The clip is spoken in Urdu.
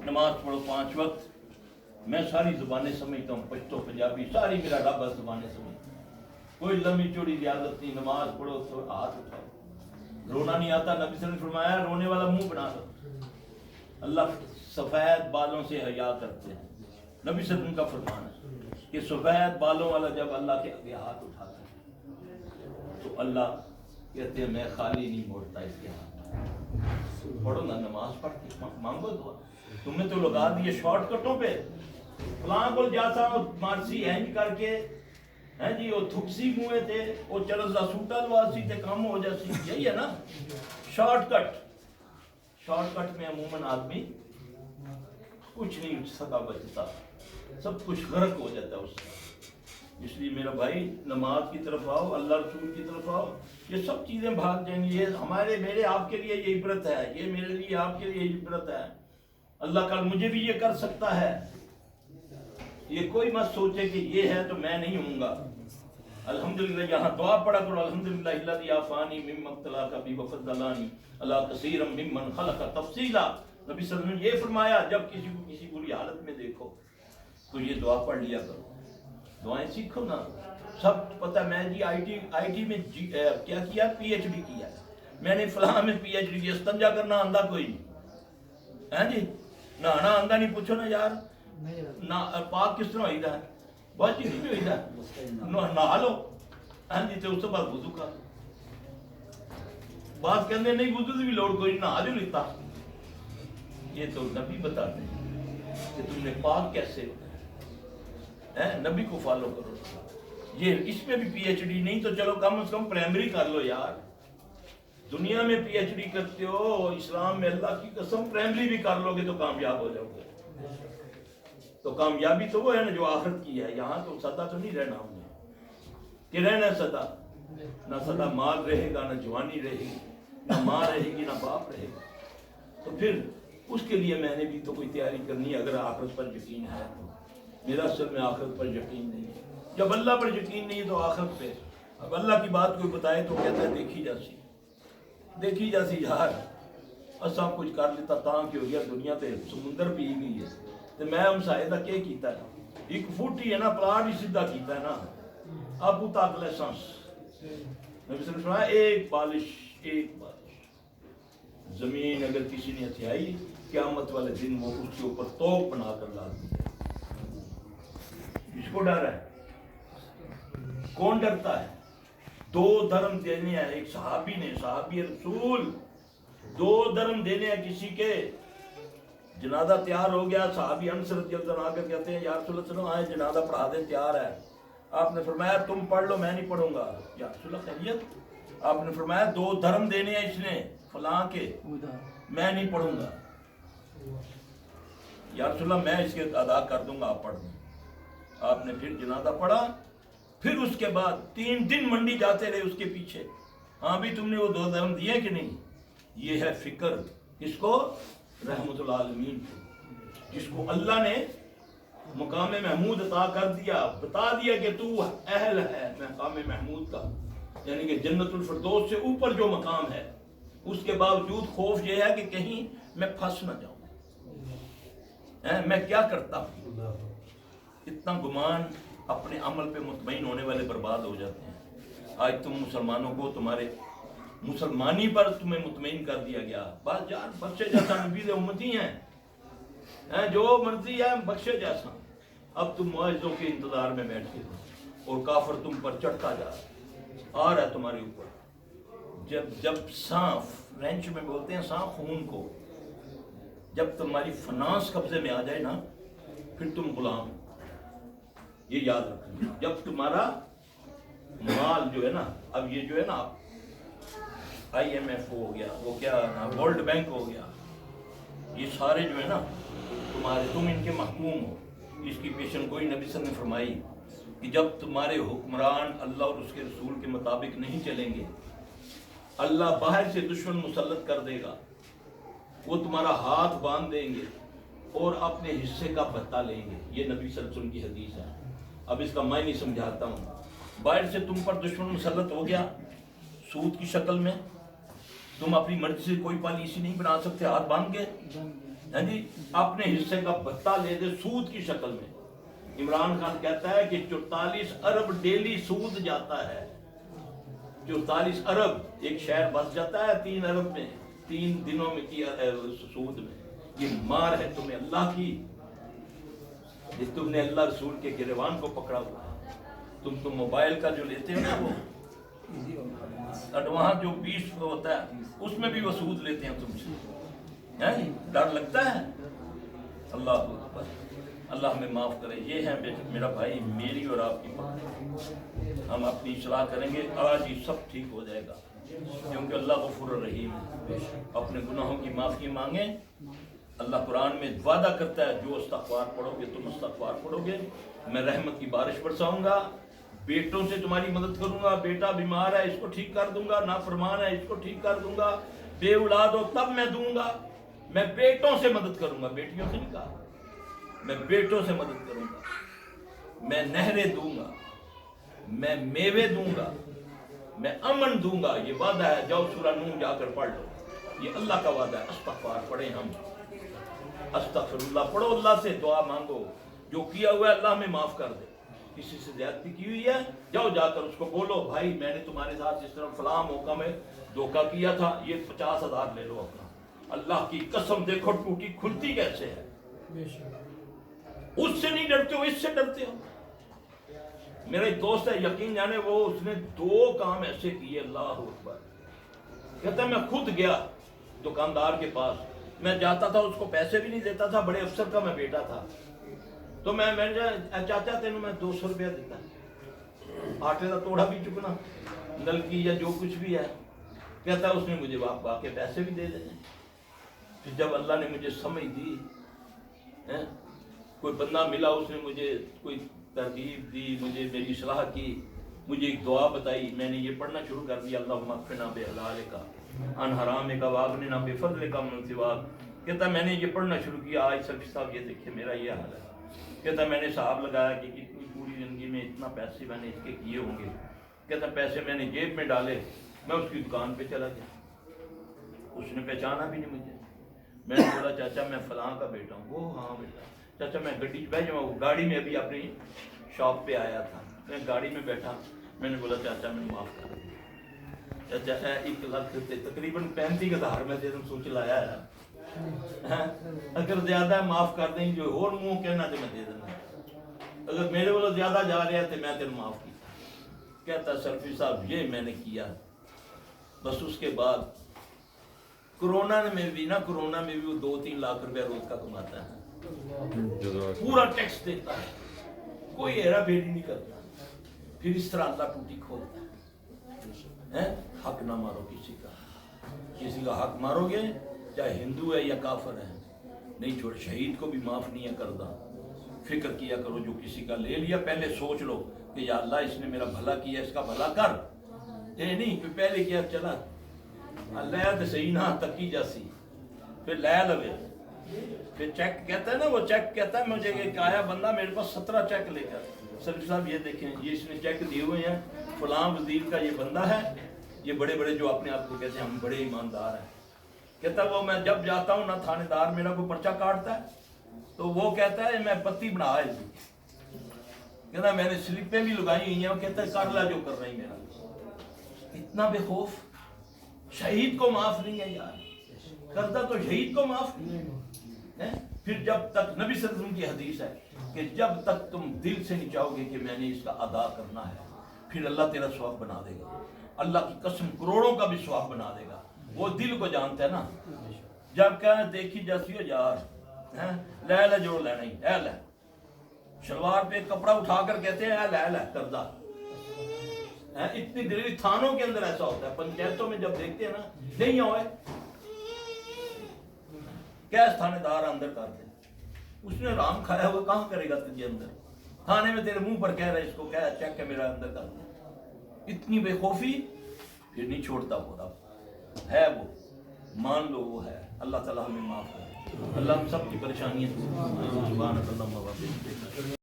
نماز پڑھو 5 وقت. میں ساری زبانیں سمجھتا ہوں, پشتو پنجابی ساری میرا رب زبانیں سمجھتا ہوں. کوئی لمبی چوڑی زیادت نہیں. نماز پڑھو تو ہاتھ اٹھاؤ. رونا نہیں آتا, نبی صلی اللہ علیہ وسلم نے فرمایا رونے والا منہ بنا دو. اللہ سفید بالوں سے حیا کرتے ہیں. نبی صلی اللہ علیہ وسلم کا فرمان ہے کہ سفید بالوں والا جب اللہ کے آگے ہاتھ اٹھاتا ہے تو اللہ کہتے ہیں میں خالی نہیں موڑتا اس کے ہاتھ. پڑھو نا نماز پڑھ کے مانگو دعا. تمہیں تو لگا دیے شارٹ کٹوں پہ. فلاں کو جاتا مارسی اینج کر کے ہیں جی وہ تھکسی موئے تھے وہ چرزا سوٹا لواسی تھے کام ہو جاسی. یہی ہے نا شارٹ کٹ. شارٹ کٹ میں عموماً آدمی کچھ نہیں سکا بچتا, سب کچھ غرق ہو جاتا ہے اس کا. اس لیے میرا بھائی نماز کی طرف آؤ, اللہ رسول کی طرف آؤ. یہ سب چیزیں بھاگ جائیں گی. یہ ہمارے میرے آپ کے لیے یہ عبرت ہے, یہ میرے لیے آپ کے لیے عبرت ہے. اللہ کل مجھے بھی یہ کر سکتا ہے. یہ کوئی مت سوچے کہ یہ ہے تو میں نہیں ہوں گا. الحمدللہ یہاں دعا پڑھا کرو, الحمدللہ الذی عافانی مما ابتلاک بہ وفضلانی علی کثیر ممن خلق تفصیلا. نبی صلی اللہ علیہ وسلم نے یہ فرمایا جب کسی کو کسی بری حالت میں دیکھو تو یہ دعا پڑھ لیا کرو. دعائیں سیکھو نا. سب پتہ میں جی آئی ٹی میں کیا کیا, پی ایچ ڈی کیا. میں نے فلاں میں پی ایچ ڈی کیا. استنجا کرنا آندہ کوئی نہیں ہے جی, نہانا آندہ نہیں. پوچھو نا یار پاک کس طرح ہوئی دا ہے, بہت چیز بھی ہوئی دا ہے, نہا لو ہاں جی تو اس کے بعد وضو کر. بات کہتے نہیں وضو سے بھی لوڑ کوئی نہا جو لیتا. یہ تو نبی بتاتے ہیں کہ تم نے پاک کیسے ہے. نبی کو فالو کرو. یہ اس میں بھی پی ایچ ڈی نہیں تو چلو کم از کم پرائمری کر لو یار. دنیا میں پی ایچ ڈی کرتے ہو, اسلام میں اللہ کی قسم پرائمری بھی کر لو گے تو کامیاب ہو جاؤ گے. تو کامیابی تو وہ ہے نا جو آخرت کی ہے. یہاں تو سدا تو نہیں رہنا ہم نے کہ رہنا سدا. نہ سدا مال رہے گا, نہ جوانی رہے گی, نہ ماں رہے گی, نہ باپ رہے گا. تو پھر اس کے لیے میں نے بھی تو کوئی تیاری کرنی ہے. اگر آخرت پر یقین ہے تو. میرا اصل میں آخرت پر یقین نہیں ہے. جب اللہ پر یقین نہیں ہے تو آخرت پہ. اب اللہ کی بات کوئی بتائے تو کہتا ہے دیکھی جاسی یار. سب کچھ کر لیتا تاں کہ ہو گیا دنیا تے سمندر پی گئی ہے. تو میں ہم سائے دا کیا کیتا ہے, ایک فٹ ہی ہے نا, پلاٹ ہی سیدھا کیتا ہے نا. اب تک لائسنس نبی صلی اللہ علیہ وسلم ایک بالش زمین اگر کسی نے ہتھیائی قیامت والے دن وہ اس کے اوپر توپ بنا کر لا دی. اس کو ڈر ہے. کون ڈرتا ہے؟ 2 دھرم دینے ہیں. ایک صحابی نے, صحابی رسول 2 دھرم دینے ہیں کسی کے. جنازہ تیار ہو گیا, صحابی انس رضی اللہ عنہ آ کر کہتے ہیں یا رسول اللہ صلی اللہ علیہ وسلم آئے جنازہ پڑھا دیں, تیار ہے. آپ نے فرمایا تم پڑھ لو میں نہیں پڑھوں گا. یا رسول اللہ خیریت؟ آپ نے فرمایا 2 دھرم دینے ہیں اس نے فلاں کے, میں نہیں پڑھوں گا. یا رسول اللہ میں اس کے ادا کر دوں گا, آپ پڑھ دیں. آپ نے پھر جنازہ پڑھا. پھر اس کے بعد 3 دن منڈی جاتے رہے اس کے پیچھے. ہاں بھی تم نے وہ 2 دھرم دیے کہ نہیں. یہ ہے فکر اس کو رحمت العالمین کو, جس کو اللہ نے مقام محمود عطا کر دیا, بتا دیا کہ تو اہل ہے مقام محمود کا, یعنی کہ جنت الفردوس سے اوپر جو مقام ہے. اس کے باوجود خوف یہ ہے کہ کہیں میں پھنس نہ جاؤں, میں کیا کرتا ہوں. اتنا گمان اپنے عمل پہ مطمئن ہونے والے برباد ہو جاتے ہیں. آج تم مسلمانوں کو تمہارے مسلمانی پر تمہیں مطمئن کر دیا گیا. بس یار بخشے جیسا نبی امتی ہیں, جو مرضی ہے بخشے جیسا. اب تم معاوضوں کے انتظار میں بیٹھے ہو اور کافر تم پر چڑھتا جا آ رہا ہے تمہارے اوپر. جب سانپ, فرینچ میں بولتے ہیں سانپ خون کو, جب تمہاری فنانس قبضے میں آ جائے نا پھر تم غلام. یہ یاد رکھنا. جب تمہارا مال جو ہے نا, اب یہ جو ہے نا آئی ایم ایف ہو گیا, وہ کیا نا ورلڈ بینک ہو گیا, یہ سارے جو ہے نا تمہارے, تم ان کے محکوم ہو. اس کی پیشن گوئی نبی صلی اللہ علیہ وسلم نے فرمائی کہ جب تمہارے حکمران اللہ اور اس کے رسول کے مطابق نہیں چلیں گے, اللہ باہر سے دشمن مسلط کر دے گا. وہ تمہارا ہاتھ باندھ دیں گے اور اپنے حصے کا بھتہ لیں گے. یہ نبی صلی اللہ علیہ وسلم کی حدیث ہے. اب اس کا معنی سمجھاتا ہوں. باہر سے تم پر دشمن مسلط ہو گیا سود کی شکل میں, تم اپنی مرضی سے کوئی پالیسی نہیں بنا سکتے, ہاتھ باندھ کے ہاں جی اپنے حصے کا بھتہ لے دے سود کی شکل میں. عمران خان کہتا ہے کہ 44 ارب ڈیلی سود جاتا ہے. 44 ارب ایک شہر بس جاتا ہے 3 ارب میں 3 دنوں میں کی سود میں. یہ مار ہے تمہیں اللہ کی، جس تم نے اللہ رسول کے گریبان کو پکڑا ہوا ہے. تم موبائل کا جو لیتے ہو نا وہ وہاں جو 20 ہوتا ہے اس میں بھی وہ سود لیتے ہیں تم سے. ڈر لگتا ہے. اللہ اکبر. اللہ ہمیں معاف کرے. یہ ہے میرا بھائی میری اور آپ کی بات. ہم اپنی اصلاح کریں گے آج ہی سب ٹھیک ہو جائے گا، کیونکہ اللہ غفور الرحیم ہے. اپنے گناہوں کی معافی مانگیں. اللہ قرآن میں وعدہ کرتا ہے جو استغفار پڑھو گے تم استغفار پڑھو گے میں رحمت کی بارش برساؤں گا. بیٹوں سے تمہاری مدد کروں گا. بیٹا بیمار ہے اس کو ٹھیک کر دوں گا. نافرمان ہے اس کو ٹھیک کر دوں گا. بے اولاد ہو تب میں دوں گا. میں بیٹوں سے مدد کروں گا، بیٹیوں سے نہیں کہا. میں بیٹوں سے مدد کروں گا. میں نہریں دوں گا. میں میوے دوں گا. میں امن دوں گا. یہ وعدہ ہے. جاؤ سورہ نون جا کر پڑھ لو. یہ اللہ کا وعدہ ہے. استغفار پڑھیں ہم. استغفر اللہ پڑھو. اللہ سے دعا مانگو. جو کیا ہوا ہے اللہ ہمیں معاف کر دے. کسی سے زیادتی کی ہوئی ہے جاؤ جا کر اس کو بولو بھائی میں نے تمہارے ساتھ اس طرح فلاں موقع میں دھوکہ کیا تھا، یہ 50,000 لے لو اپنا. اللہ کی قسم دیکھو ٹوٹی کھلتی کیسے ہے. اس سے نہیں ڈرتے ہو، اس سے ڈرتے ہو. میرا ایک دوست ہے یقین جانے وہ اس نے 2 کام ایسے کیے. اللہ اکبر. کہتا ہے میں خود گیا دکاندار کے پاس. میں جاتا تھا اس کو پیسے بھی نہیں دیتا تھا. بڑے افسر کا میں بیٹا تھا. تو میں چاچا تینوں میں 200 روپیہ دیتا. آٹے کا توڑا بھی چکنا نلکی یا جو کچھ بھی ہے. کہتا ہے اس نے مجھے واقع کے پیسے بھی دے دینے. پھر جب اللہ نے مجھے سمجھ دی، کوئی بندہ ملا اس نے مجھے کوئی ترغیب دی، مجھے میری صلاح کی، مجھے ایک دعا بتائی. میں نے یہ پڑھنا شروع کر دیا اللہم اکفنا بحلالک عن حرامک واغننا بفضلک من سواک. کہتا میں نے یہ پڑھنا شروع کیا. آج سلفی صاحب یہ دیکھیں میرا یہ حال ہے. کہتا میں نے حساب لگایا کہ اتنی پوری زندگی میں اتنا پیسے میں نے اس کے کیے ہوں گے. کہتا پیسے میں نے جیب میں ڈالے. میں اس کی دکان پہ چلا گیا. اس نے پہچانا بھی نہیں مجھے. میں نے بولا چاچا میں فلاں کا بیٹا ہوں. وہ ہاں بیٹا. چاچا میں گڈی بیٹھ جاؤں. گاڑی میں ابھی اپنی شاپ پہ آیا تھا. میں گاڑی میں بیٹھا. میں نے بولا چاچا میں معاف کر دیں. چاچا 1 لاکھ تقریباً 35,000 میں سے سوچ لایا ہے. اگر زیادہ معاف کر دیں جو اور منہ کہنا تو میں دے دینا. اگر میرے بولو زیادہ جا رہے تھے میں تیرے معاف کی. کہتا سلفی صاحب یہ میں نے کیا. بس اس کے بعد کرونا میں بھی وہ 2-3 لاکھ روپے روز کا کماتا ہے. پورا ٹیکس دیتا ہے. کوئی ہیرا پھیری نہیں کرتا. پھر اس طرح اللہ ٹوٹی کھولتا ہے. حق نہ مارو کسی کا حق مارو گے چاہے ہندو ہے یا کافر ہے نہیں چھوڑ. شہید کو بھی معاف نہیں ہے کردہ. فکر کیا کرو جو کسی کا لے لیا پہلے سوچ لو کہ یا اللہ اس نے میرا بھلا کیا اس کا بھلا کر. یہ نہیں کہ پہلے کیا چلا اللہ تو صحیح نہ تکی جاسی پھر لے لوے. پھر چیک کہتا ہے نا وہ چیک کہتا ہے مجھے ایک آیا بندہ میرے پاس 17 چیک لے کر. سلفی صاحب یہ دیکھیں یہ اس نے چیک دیے ہوئے ہیں فلاں وزیر کا یہ بندہ ہے. یہ بڑے جو اپنے آپ کو کہتے ہیں ہم بڑے ایماندار ہیں. کہتا وہ میں جب جاتا ہوں نہ تھانے دار میرا کوئی پرچہ کاٹتا ہے تو وہ کہتا ہے میں بتی بنا ہے. کہتا میں نے سلپیں بھی لگائی ہوئی ہیں. وہ کہتا ہے کر لا جو کر رہی میرا. اتنا بے خوف. شہید کو معاف نہیں ہے یار. کرتا تو شہید کو معاف نہیں ہے. پھر جب تک نبی صلی اللہ علیہ وسلم کی حدیث ہے کہ جب تک تم دل سے نہیں چاہو گے کہ میں نے اس کا ادا کرنا ہے پھر اللہ تیرا ثواب بنا دے گا. اللہ کی قسم کروڑوں کا بھی ثواب بنا دے گا. وہ دل کو جانتا ہے نا. جب کہنا دیکھی جیسی ہو یار لے جو لینا ہی اے لے. شلوار پہ کپڑا اٹھا کر کہتے ہیں اے لے کردہ. اتنی دلیری تھانوں کے اندر ایسا ہوتا ہے. پنچایتوں میں جب دیکھتے ہیں نا نہیں ہوئے کیس تھانے دار اندر کر دے. اس نے رام کھایا ہوا کہاں کرے گا تجھے اندر. تھانے میں تیرے منہ پر کہہ رہے اس کو کہہ چیک کے میرا اندر کر دے. اتنی بے خوفی پھر نہیں چھوڑتا. وہ رب ہے وہ مان لو وہ ہے. اللہ تعالیٰ ہمیں معاف کرے. اللہ ہم سب کی پریشانیاں